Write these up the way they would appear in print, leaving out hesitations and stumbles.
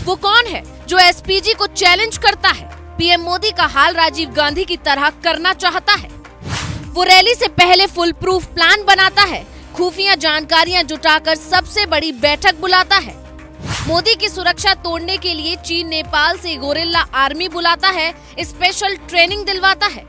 वो कौन है जो एसपीजी को चैलेंज करता है, पीएम मोदी का हाल राजीव गांधी की तरह करना चाहता है। वो रैली से पहले फुल प्रूफ प्लान बनाता है, खुफिया जानकारियां जुटाकर सबसे बड़ी बैठक बुलाता है। मोदी की सुरक्षा तोड़ने के लिए चीन नेपाल से गोरिल्ला आर्मी बुलाता है, स्पेशल ट्रेनिंग दिलवाता है।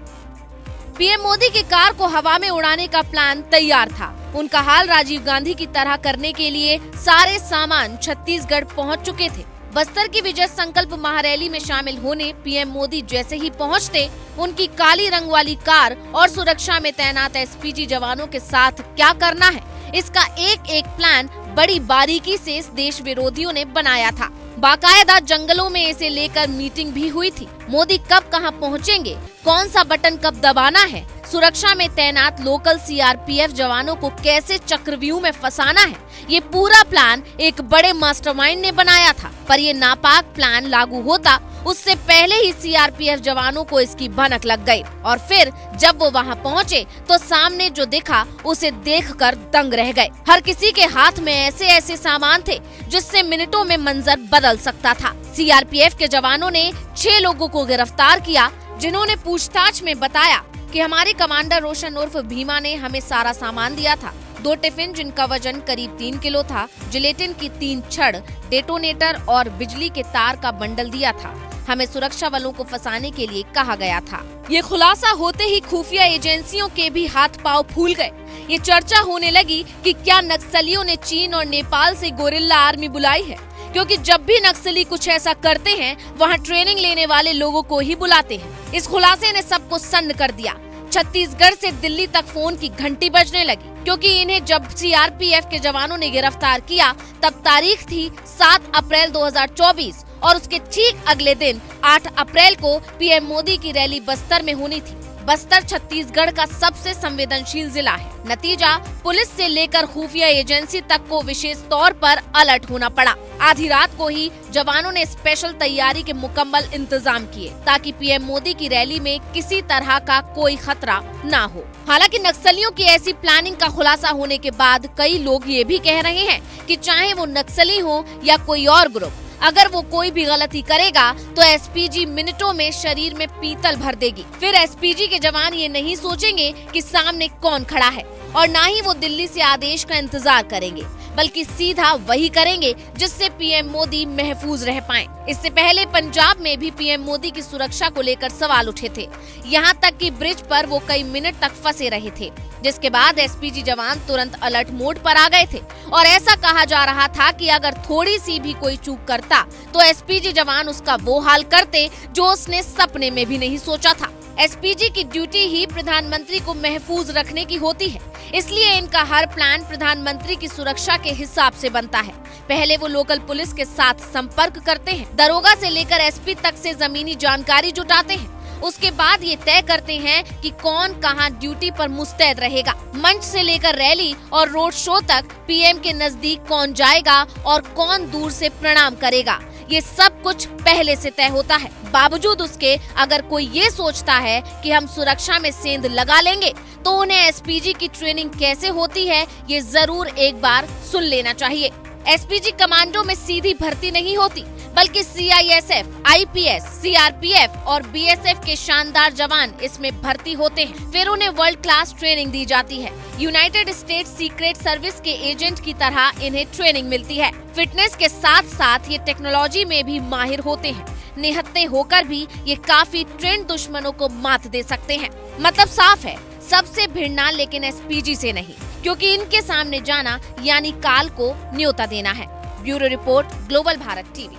पीएम मोदी की कार को हवा में उड़ाने का प्लान तैयार था। उनका हाल राजीव गांधी की तरह करने के लिए सारे सामान छत्तीसगढ़ पहुंच चुके थे। बस्तर की विजय संकल्प महारैली में शामिल होने पीएम मोदी जैसे ही पहुंचते, उनकी काली रंग वाली कार और सुरक्षा में तैनात एसपीजी जवानों के साथ क्या करना है, इसका एक एक प्लान बड़ी बारीकी से इस देश विरोधियों ने बनाया था। बाकायदा जंगलों में इसे लेकर मीटिंग भी हुई थी। मोदी कब कहां पहुंचेंगे, कौन सा बटन कब दबाना है, सुरक्षा में तैनात लोकल सीआरपीएफ जवानों को कैसे चक्रव्यूह में फंसाना है, ये पूरा प्लान एक बड़े मास्टरमाइंड ने बनाया था। पर ये नापाक प्लान लागू होता उससे पहले ही सीआरपीएफ जवानों को इसकी भनक लग गई और फिर जब वो वहां पहुंचे तो सामने जो दिखा उसे देखकर दंग रह गए। हर किसी के हाथ में ऐसे ऐसे सामान थे जिससे मिनटों में मंजर बदल सकता था। सीआरपीएफ के जवानों ने 6 लोगों को गिरफ्तार किया, जिन्होंने पूछताछ में बताया कि हमारे कमांडर रोशन उर्फ भीमा ने हमें सारा सामान दिया था। 2 टिफिन जिनका वजन करीब 3 किलो था, जिलेटिन की 3 छड़, डेटोनेटर और बिजली के तार का बंडल दिया था। हमें सुरक्षा बलों को फंसाने के लिए कहा गया था। ये खुलासा होते ही खुफिया एजेंसियों के भी हाथ पांव फूल गए। ये चर्चा होने लगी कि क्या नक्सलियों ने चीन और नेपाल से गोरिल्ला आर्मी बुलाई है, क्योंकि जब भी नक्सली कुछ ऐसा करते हैं वहाँ ट्रेनिंग लेने वाले लोगों को ही बुलाते हैं। इस खुलासे ने सबको सन्न कर दिया। छत्तीसगढ़ से दिल्ली तक फोन की घंटी बजने लगी, क्योंकि इन्हें जब सीआरपीएफ के जवानों ने गिरफ्तार किया तब तारीख थी 7 अप्रैल 2024 और उसके ठीक अगले दिन 8 अप्रैल को पीएम मोदी की रैली बस्तर में होनी थी। बस्तर छत्तीसगढ़ का सबसे संवेदनशील जिला है। नतीजा, पुलिस से लेकर खुफिया एजेंसी तक को विशेष तौर पर अलर्ट होना पड़ा। आधी रात को ही जवानों ने स्पेशल तैयारी के मुकम्मल इंतजाम किए ताकि पीएम मोदी की रैली में किसी तरह का कोई खतरा ना हो। हालांकि नक्सलियों की ऐसी प्लानिंग का खुलासा होने के बाद कई लोग ये भी कह रहे हैं कि चाहे वो नक्सली हो या कोई और ग्रुप, अगर वो कोई भी गलती करेगा तो एसपीजी मिनटों में शरीर में पीतल भर देगी। फिर एसपीजी के जवान ये नहीं सोचेंगे कि सामने कौन खड़ा है और ना ही वो दिल्ली से आदेश का इंतजार करेंगे, बल्कि सीधा वही करेंगे जिससे पीएम मोदी महफूज रह पाएं। इससे पहले पंजाब में भी पीएम मोदी की सुरक्षा को लेकर सवाल उठे थे। यहाँ तक कि ब्रिज पर वो कई मिनट तक फंसे रहे थे, जिसके बाद एसपीजी जवान तुरंत अलर्ट मोड पर आ गए थे और ऐसा कहा जा रहा था कि अगर थोड़ी सी भी कोई चूक करता तो एसपीजी जवान उसका वो हाल करते जो उसने सपने में भी नहीं सोचा था। एसपीजी की ड्यूटी ही प्रधानमंत्री को महफूज रखने की होती है, इसलिए इनका हर प्लान प्रधानमंत्री की सुरक्षा के हिसाब से बनता है। पहले वो लोकल पुलिस के साथ संपर्क करते हैं, दरोगा से लेकर एसपी तक से जमीनी जानकारी जुटाते हैं। उसके बाद ये तय करते हैं कि कौन कहां ड्यूटी पर मुस्तैद रहेगा। मंच से लेकर रैली और रोड शो तक पीएम के नजदीक कौन जाएगा और कौन दूर से प्रणाम करेगा, ये सब कुछ पहले से तय होता है। बावजूद उसके अगर कोई ये सोचता है कि हम सुरक्षा में सेंध लगा लेंगे तो उन्हें एसपीजी की ट्रेनिंग कैसे होती है ये जरूर एक बार सुन लेना चाहिए। एसपीजी कमांडो में सीधी भर्ती नहीं होती, बल्कि सीआईएसएफ, आईपीएस, सीआरपीएफ और बीएसएफ के शानदार जवान इसमें भर्ती होते हैं। फिर उन्हें वर्ल्ड क्लास ट्रेनिंग दी जाती है। यूनाइटेड स्टेट्स सीक्रेट सर्विस के एजेंट की तरह इन्हें ट्रेनिंग मिलती है। फिटनेस के साथ साथ ये टेक्नोलॉजी में भी माहिर होते हैं। निहत्थे होकर भी ये काफी ट्रेंड दुश्मनों को मात दे सकते हैं। मतलब साफ है, सबसे भिड़ना लेकिन एसपीजी से नहीं, क्योंकि इनके सामने जाना यानी काल को न्योता देना है। Bureau report, global Bharat TV.